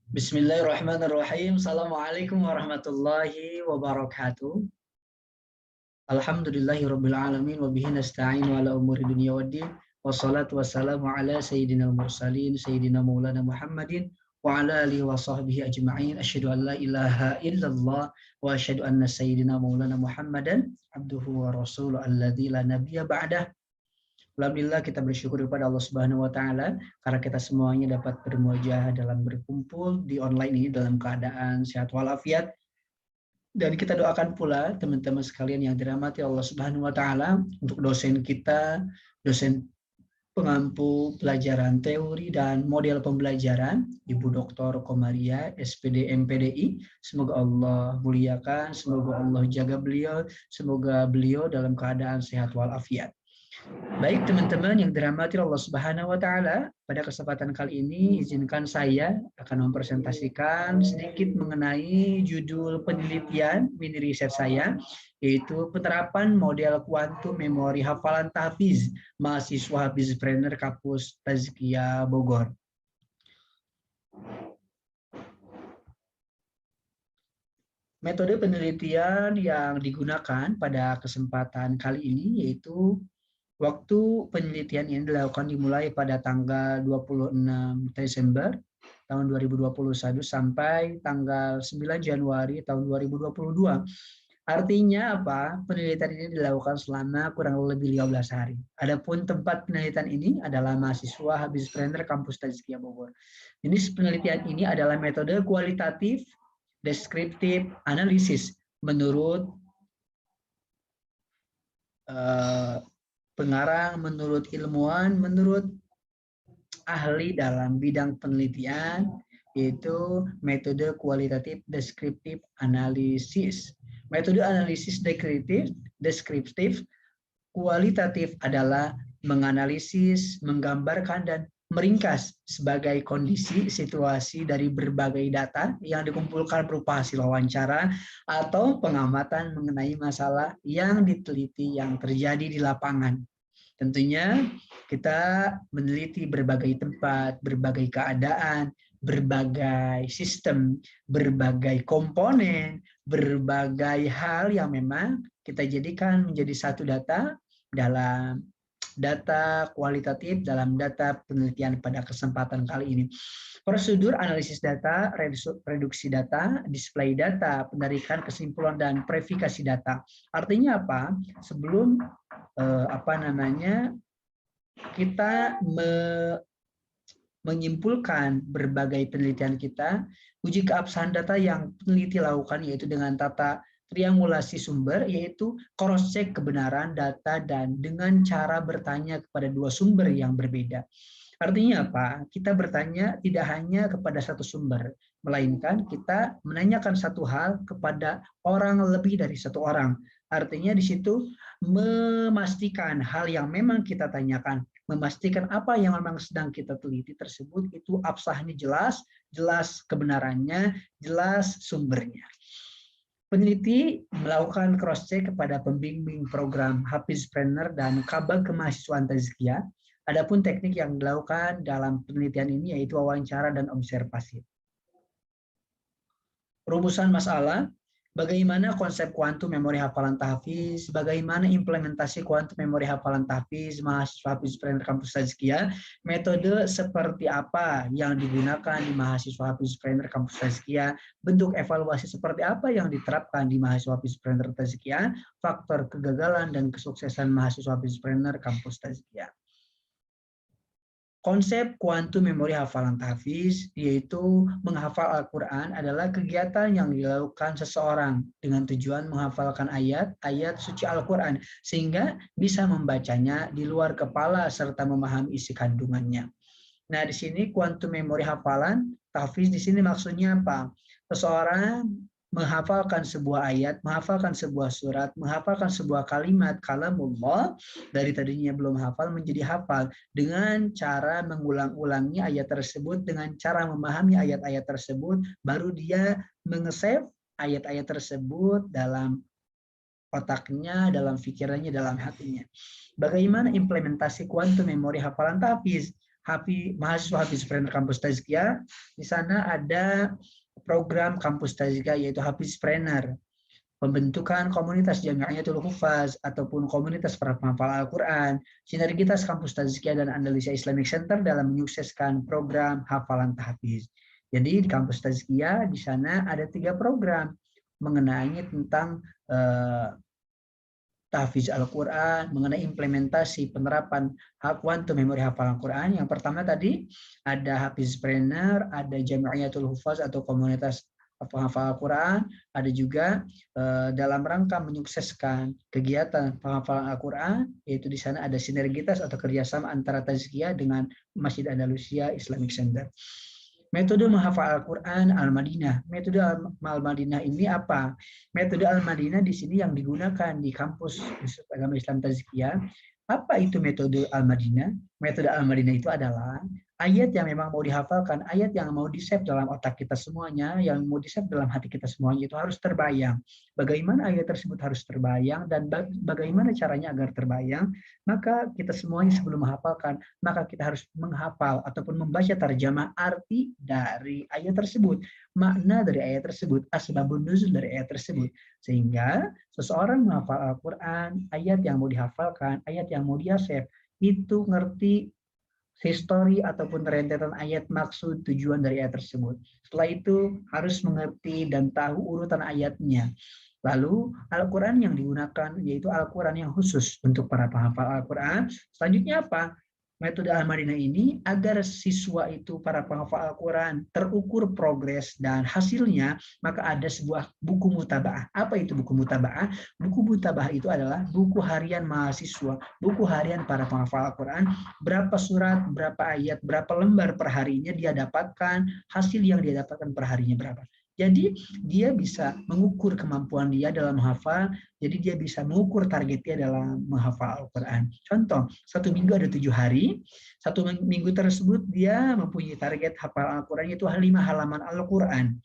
Bismillahirrahmanirrahim. Assalamualaikum warahmatullahi wabarakatuh. Alhamdulillahirabbil alamin wa bihi nasta'inu ala umuri dunya waddin. Wassalatu wassalamu ala sayyidina mursalin sayyidina maulana Muhammadin wa ala alihi wa sahbihi ajma'in. Asyhadu an la ilaha illallah wa asyhadu anna sayyidina maulana Muhammadan abduhu wa rasuluhu alladzi la nabiyya ba'dah. Alhamdulillah kita bersyukur kepada Allah Subhanahu wa taala karena kita semuanya dapat bermuajah dalam berkumpul di online ini dalam keadaan sehat walafiat. Dan kita doakan pula teman-teman sekalian yang dirahmati Allah Subhanahu wa taala untuk dosen kita, dosen pengampu pelajaran teori dan model pembelajaran Ibu Dr. Komaria SPD MPDI. Semoga Allah muliakan, semoga Allah jaga beliau, semoga beliau dalam keadaan sehat walafiat. Baik teman-teman yang dirahmati Allah Subhanahu wa taala, pada kesempatan kali ini izinkan saya akan mempresentasikan sedikit mengenai judul penelitian mini riset saya, yaitu penerapan model kuantum memori hafalan tahfiz mahasiswa Habizpreneur Kampus Tazkiyah Bogor. Metode penelitian yang digunakan pada kesempatan kali ini yaitu waktu penelitian ini dilakukan dimulai pada tanggal 26 Desember tahun 2021 sampai tanggal 9 Januari tahun 2022. Artinya apa? Penelitian ini dilakukan selama kurang lebih 15 hari. Adapun tempat penelitian ini adalah mahasiswa Habizpreneur Kampus Tazkiyah Bogor. Jenis penelitian ini adalah metode kualitatif deskriptif analisis menurut pengarang, menurut ilmuwan, menurut ahli dalam bidang penelitian, yaitu metode kualitatif deskriptif analisis. Metode analisis deskriptif kualitatif adalah menganalisis, menggambarkan, dan meringkas sebagai kondisi situasi dari berbagai data yang dikumpulkan berupa hasil wawancara atau pengamatan mengenai masalah yang diteliti yang terjadi di lapangan. Tentunya kita meneliti berbagai tempat, berbagai keadaan, berbagai sistem, berbagai komponen, berbagai hal yang memang kita jadikan menjadi satu data dalam data kualitatif dalam data penelitian pada kesempatan kali ini. Prosedur analisis data, reduksi data, display data, penarikan kesimpulan, dan verifikasi data. Artinya apa? Sebelum kita menyimpulkan berbagai penelitian kita, uji keabsahan data yang peneliti lakukan yaitu dengan tata triangulasi sumber, yaitu cross check kebenaran data dan dengan cara bertanya kepada dua sumber yang berbeda. Artinya apa? Kita bertanya tidak hanya kepada satu sumber, melainkan kita menanyakan satu hal kepada orang lebih dari satu orang. Artinya di situ memastikan hal yang memang kita tanyakan, memastikan apa yang memang sedang kita teliti tersebut itu absahnya jelas, jelas kebenarannya, jelas sumbernya. Peneliti melakukan cross-check kepada pembimbing program Habizpreneur dan Kabag Kemahasiswaan Tazkiyah. Adapun teknik yang dilakukan dalam penelitian ini yaitu wawancara dan observasi. Rumusan masalah, bagaimana konsep kuantum memori hafalan tahfiz, bagaimana implementasi kuantum memori hafalan tahfiz mahasiswa Habizpreneur Kampus Tazkiyah, metode seperti apa yang digunakan di mahasiswa Habizpreneur Kampus Tazkiyah, bentuk evaluasi seperti apa yang diterapkan di mahasiswa Habizpreneur Tazkiyah, faktor kegagalan dan kesuksesan mahasiswa Habizpreneur Kampus Tazkiyah. Konsep kuantum memori hafalan tahfiz, yaitu menghafal Al-Quran, adalah kegiatan yang dilakukan seseorang dengan tujuan menghafalkan ayat-ayat suci Al-Quran, sehingga bisa membacanya di luar kepala serta memahami isi kandungannya. Nah, di sini kuantum memori hafalan tahfiz di sini maksudnya apa? Seseorang menghafalkan sebuah ayat, menghafalkan sebuah surat, menghafalkan sebuah kalimat kalamullah dari tadinya belum hafal menjadi hafal dengan cara mengulang-ulangi ayat tersebut, dengan cara memahami ayat-ayat tersebut, baru dia mengesave ayat-ayat tersebut dalam otaknya, dalam pikirannya, dalam hatinya. Bagaimana implementasi kuantum memori hafalan tahfiz? mahasiswa Hafizpreneur Kampus Tazkiyah, di sana ada program Kampus Tazkiyah yaitu Hafizpreneur, pembentukan komunitas Jami'iyatul Hufaz ataupun komunitas para penghafal Al-Quran, sinergitas Kampus Tazkiyah dan Andalusia Islamic Center dalam menyukseskan program hafalan tahfiz. Jadi di Kampus Tazkiyah di sana ada 3 program mengenai tentang tahfiz Al-Quran, mengenai implementasi penerapan quantum memori hafalan Al-Quran. Yang pertama tadi ada Hafizpreneur, ada Jami'iyatul Hufaz atau komunitas penghafal Al-Quran, ada juga dalam rangka menyukseskan kegiatan penghafalan Al-Quran, yaitu di sana ada sinergitas atau kerjasama antara Tazkiyah dengan Masjid Andalusia Islamic Center. Metode menghafal Al-Quran Al-Madinah. Metode Al-Madinah ini apa? Metode Al-Madinah di sini yang digunakan di kampus Agama Islam Tazkiyah. Apa itu metode Al-Madinah? Metode Al-Madinah itu adalah ayat yang memang mau dihafalkan, ayat yang mau di-save dalam otak kita semuanya, yang mau di-save dalam hati kita semuanya itu harus terbayang. Bagaimana ayat tersebut harus terbayang dan bagaimana caranya agar terbayang? Maka kita semuanya sebelum menghafalkan, maka kita harus menghafal ataupun membaca tarjamah arti dari ayat tersebut, makna dari ayat tersebut, asbabun nuzul dari ayat tersebut. Sehingga seseorang menghafal Al-Quran, ayat yang mau dihafalkan, ayat yang mau dia-save, itu ngerti histori ataupun rentetan ayat, maksud, tujuan dari ayat tersebut. Setelah itu harus mengerti dan tahu urutan ayatnya. Lalu Al-Quran yang digunakan yaitu Al-Quran yang khusus untuk para penghafal Al-Quran. Selanjutnya apa? Metode Al-Madinah ini agar siswa itu, para penghafal Al-Quran, terukur progres dan hasilnya, maka ada sebuah buku mutabaah. Apa itu buku mutabaah? Buku mutabaah itu adalah buku harian mahasiswa, buku harian para penghafal Al-Quran, berapa surat, berapa ayat, berapa lembar per harinya dia dapatkan, hasil yang dia dapatkan per harinya berapa. Jadi dia bisa mengukur kemampuan dia dalam menghafal, jadi dia bisa mengukur targetnya dalam menghafal Al-Quran. Contoh, 1 minggu ada 7 hari, 1 minggu tersebut dia mempunyai target hafal Al-Quran yaitu 5 halaman Al-Quran.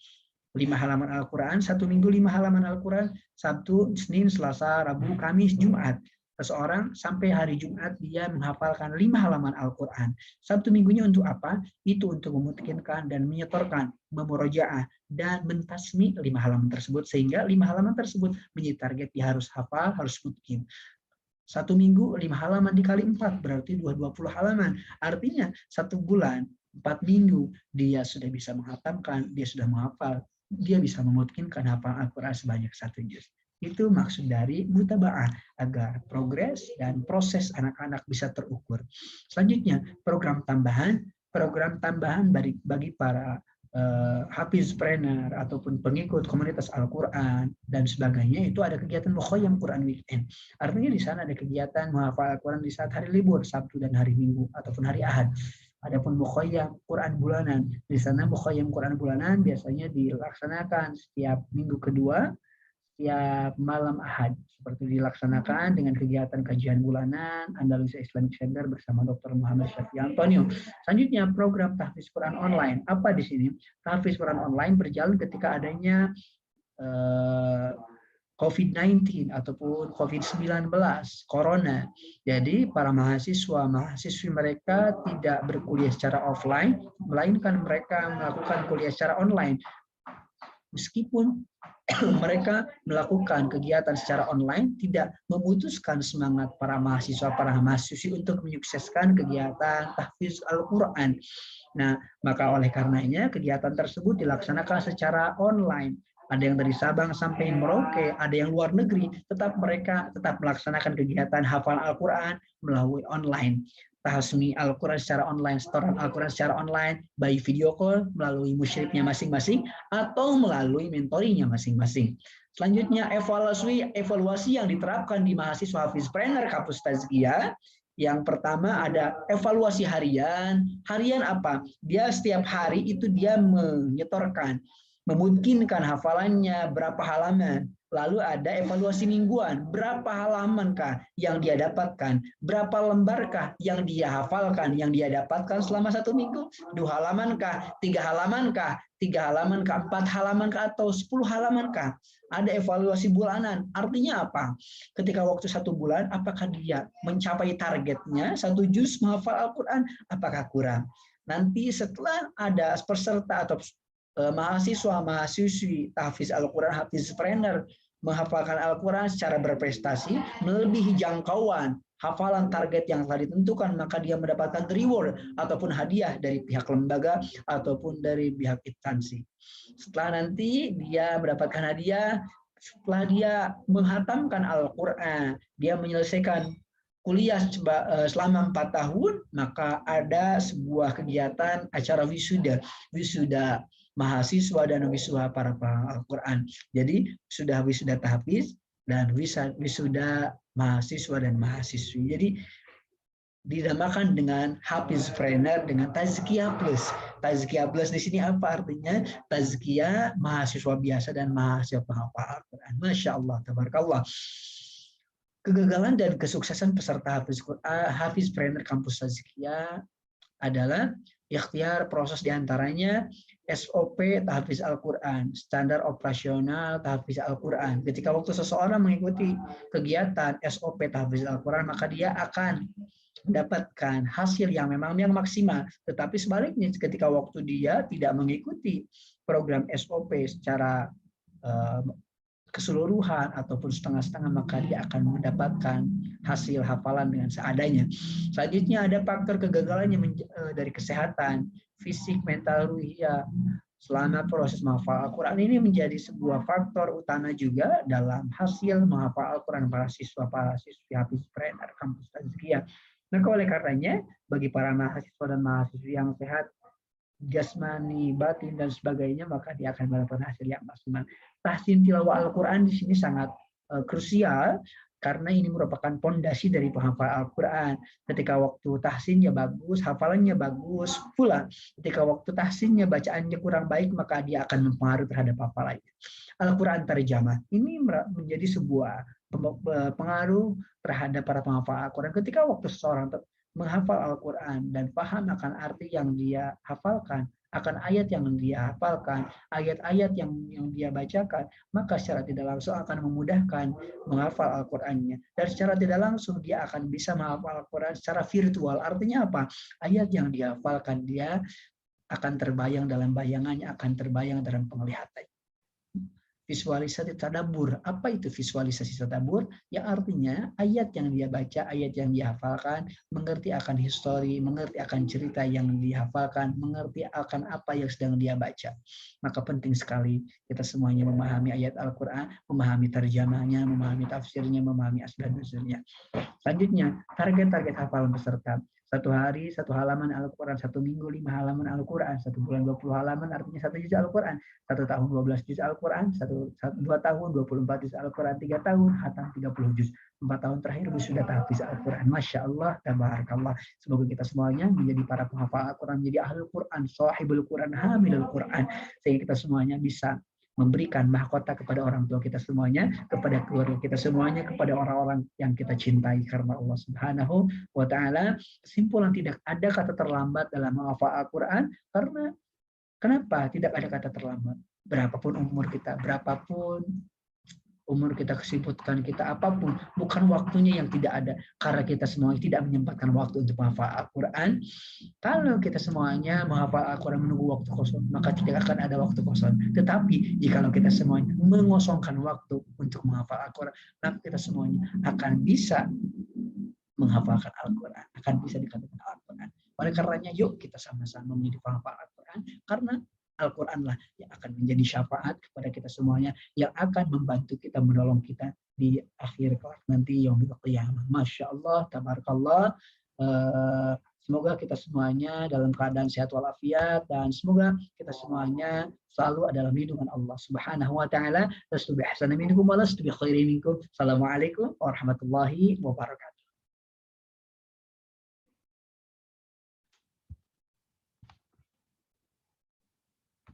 5 halaman Al-Quran, 1 minggu 5 halaman Al-Quran, Sabtu, Senin, Selasa, Rabu, Kamis, Jumat. Seseorang sampai hari Jumat dia menghafalkan 5 halaman Al-Quran. Sabtu minggunya untuk apa? Itu untuk memutkinkan dan menyetorkan, memurojaah, dan mentasmi 5 halaman tersebut. Sehingga 5 halaman tersebut menjadi target dia harus hafal, harus mutkin. 1 minggu 5 halaman dikali 4 berarti 20 halaman. Artinya 1 bulan, 4 minggu dia sudah bisa menghatamkan, dia sudah menghafal, dia bisa memutkinkan hafal Al-Quran sebanyak 1 juz. Itu maksud dari mutabaah, agar progres dan proses anak-anak bisa terukur. Selanjutnya, program tambahan bagi para Hafizpreneur ataupun pengikut komunitas Al-Quran dan sebagainya, itu ada kegiatan Mukhayyam Quran Weekend. Artinya di sana ada kegiatan menghafal Al-Quran di saat hari libur, Sabtu dan hari Minggu ataupun hari Ahad. Adapun Mukhayyam Quran bulanan, di sana Mukhayyam Quran bulanan biasanya dilaksanakan setiap minggu kedua, setiap malam Ahad, seperti dilaksanakan dengan kegiatan kajian bulanan Andalusia Islamic Center bersama Dr. Muhammad Syafi Antonio. Selanjutnya program tahfiz Quran online. Apa di sini? Tahfiz Quran online berjalan ketika adanya COVID-19 ataupun COVID-19, Corona. Jadi para mahasiswi mereka tidak berkuliah secara offline, melainkan mereka melakukan kuliah secara online. Meskipun mereka melakukan kegiatan secara online, tidak memutuskan semangat para mahasiswi untuk menyukseskan kegiatan tahfiz Al-Quran. Nah, maka oleh karenanya kegiatan tersebut dilaksanakan secara online. Ada yang dari Sabang sampai Merauke, ada yang luar negeri, mereka tetap melaksanakan kegiatan hafal Al-Quran melalui online. Tahsmi Al-Quran secara online, setoran Al-Quran secara online, by video call, melalui musyrifnya masing-masing, atau melalui mentorinya masing-masing. Selanjutnya, evaluasi yang diterapkan di mahasiswa Hafizpreneur Kampus Tazkiyah. Yang pertama ada evaluasi harian. Harian apa? Dia setiap hari itu dia menyetorkan, memungkinkan hafalannya berapa halaman. Lalu ada evaluasi mingguan, berapa halamankah yang dia dapatkan, berapa lembarkah yang dia hafalkan, yang dia dapatkan selama 1 minggu, 2 halamankah, 3 halamankah, 3 halamankah, 4 halamankah, atau 10 halamankah. Ada evaluasi bulanan, artinya apa? Ketika waktu 1 bulan, apakah dia mencapai targetnya 1 juz menghafal Al-Quran, apakah kurang? Nanti setelah ada peserta atau mahasiswa-mahasiswi tahfiz Al-Quran, hafiz trainer, menghafalkan Al-Quran secara berprestasi, melebihi jangkauan hafalan target yang telah ditentukan, maka dia mendapatkan reward ataupun hadiah dari pihak lembaga ataupun dari pihak instansi. Setelah nanti dia mendapatkan hadiah, setelah dia menghatamkan Al-Quran, dia menyelesaikan kuliah selama 4 tahun, maka ada sebuah kegiatan acara wisuda mahasiswa dan wisuda para Al-Quran. Jadi sudah wisuda tahfiz dan wisuda mahasiswa dan mahasiswi. Jadi dinamakan dengan Hafiz Trainer dengan Tazkiyah Plus. Tazkiyah Plus di sini apa artinya? Tazkiyah mahasiswa biasa dan mahasiswa penghafal Al-Quran. Masya Allah, tabarakallah. Kegagalan dan kesuksesan peserta Hafiz Trainer Kampus Tazkiyah adalah ikhtiar proses diantaranya SOP tahfiz Al-Quran, standar operasional tahfiz Al-Quran. Ketika waktu seseorang mengikuti kegiatan SOP tahfiz Al-Quran, maka dia akan mendapatkan hasil yang memang yang maksimal. Tetapi sebaliknya, ketika waktu dia tidak mengikuti program SOP secara keseluruhan ataupun setengah-setengah, maka dia akan mendapatkan hasil hafalan dengan seadanya. Selanjutnya ada faktor kegagalannya dari kesehatan, fisik, mental, ruhiyah. Selama proses menghafal Al-Quran ini menjadi sebuah faktor utama juga dalam hasil menghafal Al-Quran para siswi Hafiz Trainer Kampus Tazkiyah. Maka oleh karenanya, bagi para mahasiswa dan mahasiswi yang sehat, jasmani, batin, dan sebagainya, maka dia akan mendapatkan hasil yang maksimal. Tahsin tilawah Al-Quran di sini sangat krusial, karena ini merupakan pondasi dari penghafal Al-Quran. Ketika waktu tahsinnya bagus, hafalannya bagus pula. Ketika waktu tahsinnya, bacaannya kurang baik, maka dia akan mempengaruhi terhadap hafalannya. Al-Quran terjemah ini menjadi sebuah pengaruh terhadap para penghafal Al-Quran. Ketika waktu seseorang menghafal Al-Quran dan paham akan arti yang dia hafalkan, akan ayat yang dia hafalkan, ayat-ayat yang dia bacakan, maka secara tidak langsung akan memudahkan menghafal Al-Qurannya. Dan secara tidak langsung dia akan bisa menghafal Al-Quran secara virtual. Artinya apa? Ayat yang dia hafalkan, dia akan terbayang dalam bayangannya, akan terbayang dalam penglihatannya. Visualisasi tadabbur. Apa itu visualisasi tadabbur? Ya artinya ayat yang dia baca, ayat yang dia hafalkan, mengerti akan histori, mengerti akan cerita yang dihafalkan, mengerti akan apa yang sedang dia baca. Maka penting sekali kita semuanya memahami ayat Al-Quran, memahami terjemahnya, memahami tafsirnya, memahami asbab-nuzulnya. Selanjutnya, target-target hafalan peserta. 1 hari 1 halaman Al-Quran, 1 minggu 5 halaman Al-Quran, 1 bulan 20 halaman, artinya 1 juz Al-Quran, 1 tahun 12 juz Al-Quran, 2 tahun 24 juz Al-Quran, 3 tahun hatam 30 juz, 4 tahun terakhir sudah tahfiz Al-Quran. Masya Allah, tabarakallah. Semoga kita semuanya menjadi para penghafal Al-Quran, menjadi ahlul Quran, sahibul Quran, hamilul Quran, sehingga kita semuanya bisa memberikan mahkota kepada orang tua kita semuanya, kepada keluarga kita semuanya, kepada orang-orang yang kita cintai karena Allah Subhanahu wa Ta'ala. Kesimpulan, tidak ada kata terlambat dalam menghafal Al-Quran, karena kenapa tidak ada kata terlambat? Berapapun umur kita, berapapun umur kita, kesibukan kita, apapun, bukan waktunya yang tidak ada, karena kita semuanya tidak menyempatkan waktu untuk menghafal Al-Quran. Kalau kita semuanya menghafal Al-Quran menunggu waktu kosong, maka tidak akan ada waktu kosong. Tetapi jika kita semuanya mengosongkan waktu untuk menghafal Al-Quran, maka kita semuanya akan bisa menghafalkan Al-Quran, akan bisa dikatakan Al-Quran. Oleh karenanya, yuk kita sama-sama menjadi penghafal Al-Quran, karena Al-Quranlah yang akan menjadi syafaat kepada kita semuanya, yang akan membantu kita, menolong kita di akhir kelak nanti, yaumil qiyamah. Masya Allah, tabarakallah. Semoga kita semuanya dalam keadaan sehat walafiat, dan semoga kita semuanya selalu adalah lindungan Allah Subhanahu wa Ta'ala. Lastu bi ahsana minkum wa lastu bi khairin minkum. Assalamualaikum warahmatullahi wabarakatuh.